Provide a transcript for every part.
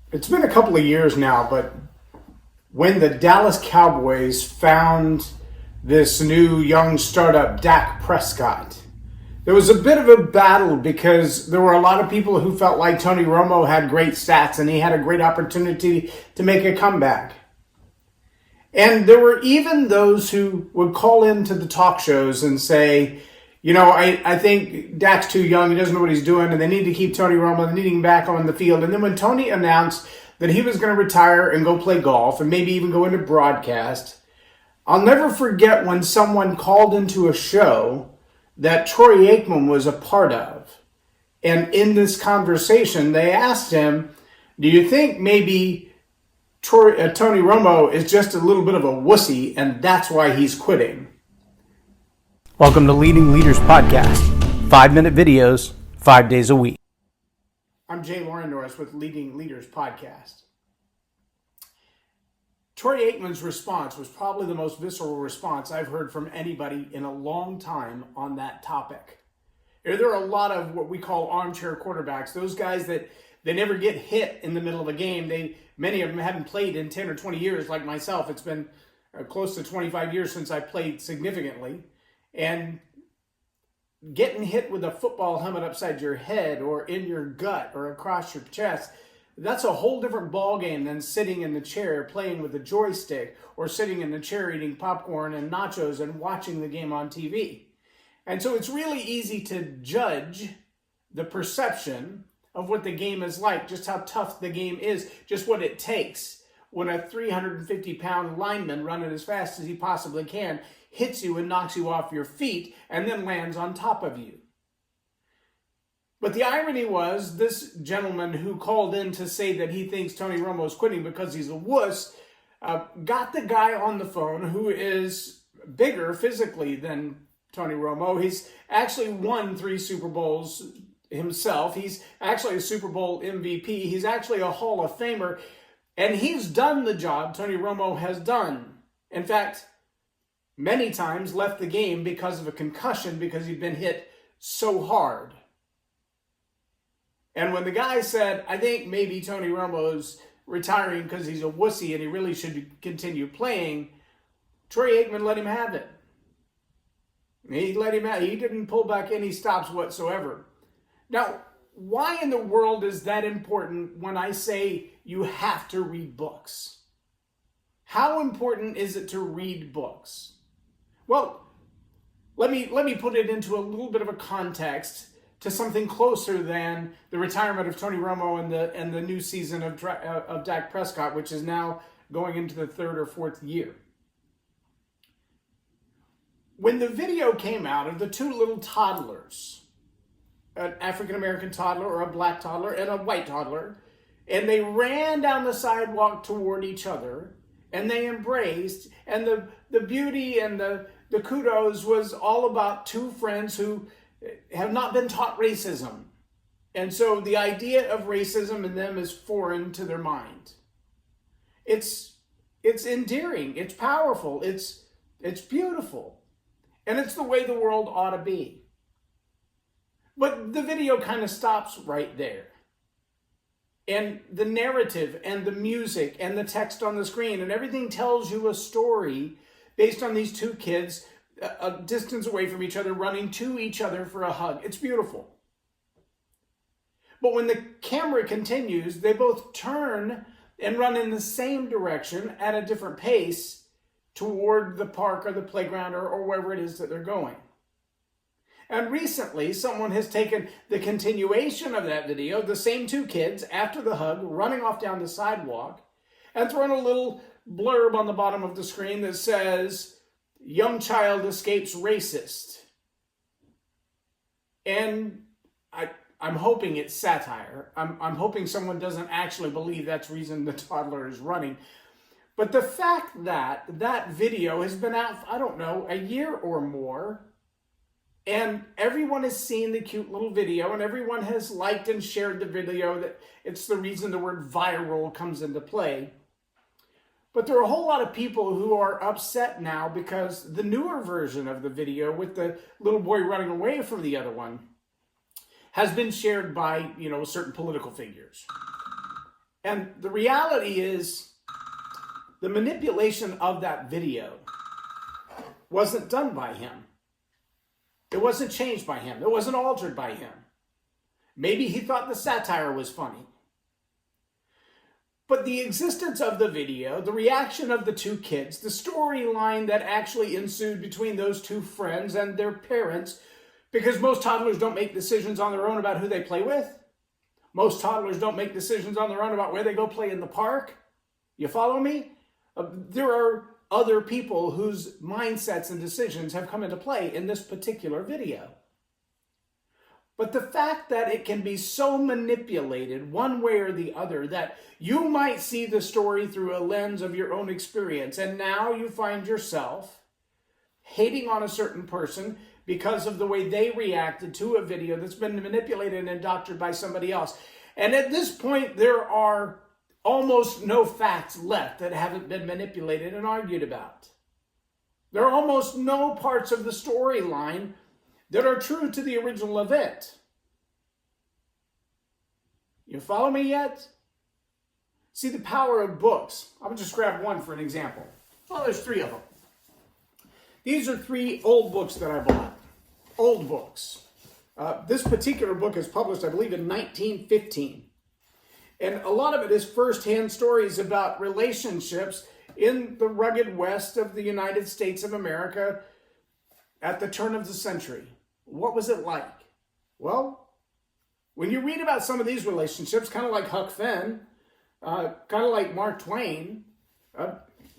It's been a couple of years now, but when the Dallas Cowboys found this new young startup, Dak Prescott, there was a bit of a battle because there were a lot of people who felt like Tony Romo had great stats and he had a great opportunity to make a comeback. And there were even those who would call into the talk shows and say, I think Dak's too young, he doesn't know what he's doing, and they need to keep Tony Romo, they need him back on the field. And then when Tony announced that he was going to retire and go play golf and maybe even go into broadcast, I'll never forget when someone called into a show that Troy Aikman was a part of. And in this conversation, they asked him, do you think maybe Tony Romo is just a little bit of a wussy and that's why he's quitting? Welcome to Leading Leaders Podcast. 5-minute videos, 5 days a week. I'm Loren Norris with Leading Leaders Podcast. Troy Aikman's response was probably the most visceral response I've heard from anybody in a long time on that topic. There are a lot of what we call armchair quarterbacks, those guys that they never get hit in the middle of a game. Many of them haven't played in 10 or 20 years like myself. It's been close to 25 years since I played significantly. And getting hit with a football helmet upside your head or in your gut or across your chest, that's a whole different ballgame than sitting in the chair playing with a joystick or sitting in the chair eating popcorn and nachos and watching the game on TV. And so it's really easy to judge the perception of what the game is like, just how tough the game is, just what it takes when a 350-pound lineman running as fast as he possibly can hits you and knocks you off your feet and then lands on top of you. But the irony was, this gentleman who called in to say that he thinks Tony Romo is quitting because he's a wuss, got the guy on the phone who is bigger physically than Tony Romo. He's actually won 3 Super Bowls himself. He's actually a Super Bowl MVP. He's actually a Hall of Famer. And he's done the job Tony Romo has done. In fact, many times left the game because of a concussion because he'd been hit so hard. And when the guy said, I think maybe Tony Romo's retiring because he's a wussy and he really should continue playing, Troy Aikman let him have it. He let him have it. He didn't pull back any stops whatsoever. Now, why in the world is that important when I say you have to read books? How important is it to read books? Well, let me put it into a little bit of a context to something closer than the retirement of Tony Romo and the new season of Dak Prescott, which is now going into the 3rd or 4th year. When the video came out of the 2 little toddlers, an African-American toddler or a black toddler and a white toddler, and they ran down the sidewalk toward each other, and they embraced, and the beauty and the kudos was all about 2 friends who have not been taught racism. And so the idea of racism in them is foreign to their mind. It's endearing, it's powerful, it's beautiful, and it's the way the world ought to be. But the video kind of stops right there. And the narrative and the music and the text on the screen and everything tells you a story based on these 2 kids a distance away from each other, running to each other for a hug. It's beautiful. But when the camera continues, they both turn and run in the same direction at a different pace toward the park or the playground or wherever it is that they're going. And recently, someone has taken the continuation of that video, the same 2 kids, after the hug, running off down the sidewalk, and thrown a little blurb on the bottom of the screen that says, young child escapes racist. And I'm hoping it's satire. I'm hoping someone doesn't actually believe that's the reason the toddler is running. But the fact that that video has been out, I don't know, a year or more, and everyone has seen the cute little video, and everyone has liked and shared the video, that it's the reason the word viral comes into play. But there are a whole lot of people who are upset now because the newer version of the video with the little boy running away from the other one has been shared by, certain political figures. And the reality is, the manipulation of that video wasn't done by him. It wasn't changed by him. It wasn't altered by him. Maybe he thought the satire was funny. But the existence of the video, the reaction of the two kids, the storyline that actually ensued between those two friends and their parents, because most toddlers don't make decisions on their own about who they play with. Most toddlers don't make decisions on their own about where they go play in the park. You follow me? There are other people whose mindsets and decisions have come into play in this particular video. But the fact that it can be so manipulated one way or the other that you might see the story through a lens of your own experience, and now you find yourself hating on a certain person because of the way they reacted to a video that's been manipulated and doctored by somebody else. And at this point, there are almost no facts left that haven't been manipulated and argued about. There are almost no parts of the storyline that are true to the original event. You follow me yet? See the power of books. I'll just grab one for an example. Well, there's three of them. These are three old books that I bought. Old books. This particular book is published, I believe, in 1915. And a lot of it is firsthand stories about relationships in the rugged west of the United States of America at the turn of the century. What was it like? Well, when you read about some of these relationships, kind of like Huck Finn, kind of like Mark Twain,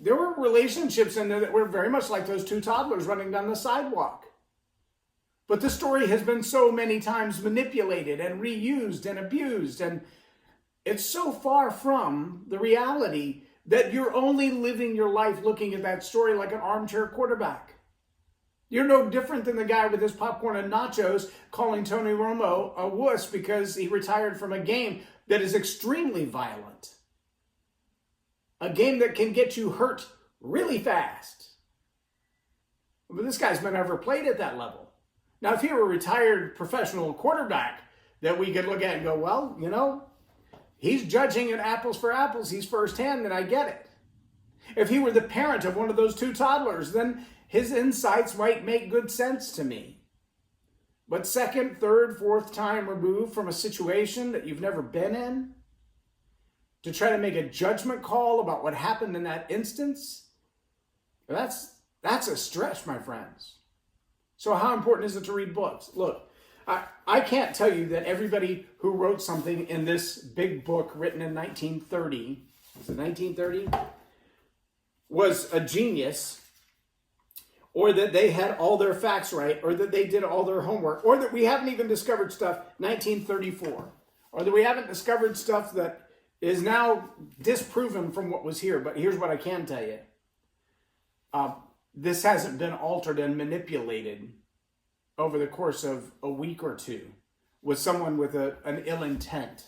there were relationships in there that were very much like those two toddlers running down the sidewalk. But the story has been so many times manipulated and reused and abused, and it's so far from the reality that you're only living your life looking at that story like an armchair quarterback. You're no different than the guy with his popcorn and nachos calling Tony Romo a wuss because he retired from a game that is extremely violent. A game that can get you hurt really fast. But this guy's been never played at that level. Now, if he were a retired professional quarterback that we could look at and go, well, you know, he's judging it apples for apples. He's firsthand, then I get it. If he were the parent of one of those two toddlers, then his insights might make good sense to me. But second, third, fourth time removed from a situation that you've never been in, to try to make a judgment call about what happened in that instance, that's a stretch, my friends. So how important is it to read books? Look, I can't tell you that everybody who wrote something in this big book written in 1930, was it 1930? Was a genius, or that they had all their facts right, or that they did all their homework, or that we haven't even discovered stuff 1934, or that we haven't discovered stuff that is now disproven from what was here. But here's what I can tell you. This hasn't been altered and manipulated over the course of a week or two with someone with an ill intent.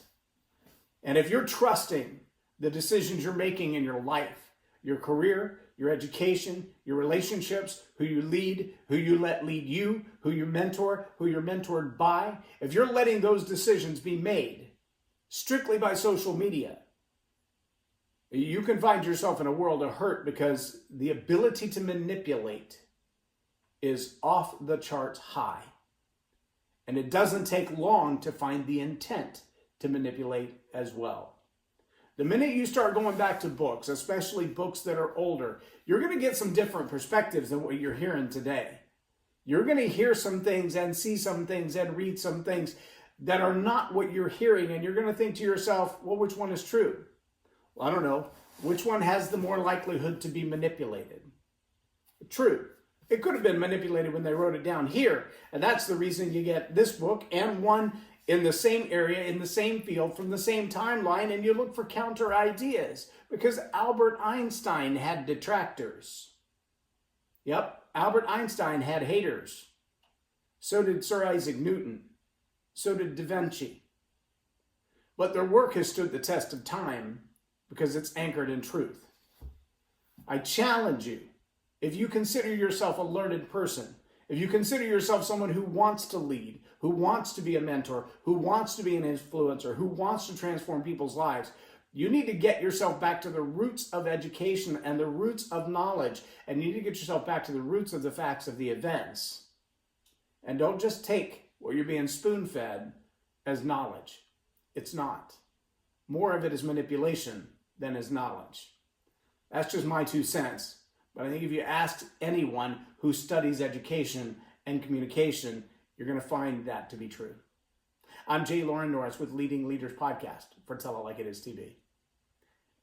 And if you're trusting the decisions you're making in your life, your career, your education, your relationships, who you lead, who you let lead you, who you mentor, who you're mentored by, if you're letting those decisions be made strictly by social media, you can find yourself in a world of hurt, because the ability to manipulate is off the charts high. And it doesn't take long to find the intent to manipulate as well. The minute you start going back to books, especially books that are older, you're going to get some different perspectives than what you're hearing today. You're going to hear some things and see some things and read some things that are not what you're hearing. And you're going to think to yourself, well, which one is true? Well, I don't know. Which one has the more likelihood to be manipulated? True. It could have been manipulated when they wrote it down here. And that's the reason you get this book and one in the same area, in the same field, from the same timeline, and you look for counter ideas. Because Albert Einstein had detractors. Yep, Albert Einstein had haters. So did Sir Isaac Newton. So did Da Vinci. But their work has stood the test of time because it's anchored in truth. I challenge you, if you consider yourself a learned person, if you consider yourself someone who wants to lead, who wants to be a mentor, who wants to be an influencer, who wants to transform people's lives, You need to get yourself back to the roots of education and the roots of knowledge, and you need to get yourself back to the roots of the facts of the events. And don't just take what you're being spoon-fed as knowledge. It's not. More of it is manipulation than is knowledge. That's just my 2 cents. But I think if you ask anyone who studies education and communication, you're going to find that to be true. I'm Loren Norris with Leading Leaders Podcast for Tell It Like It Is TV.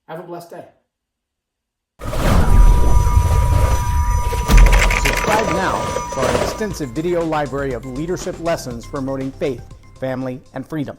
Have a blessed day. Subscribe now for our extensive video library of leadership lessons promoting faith, family, and freedom.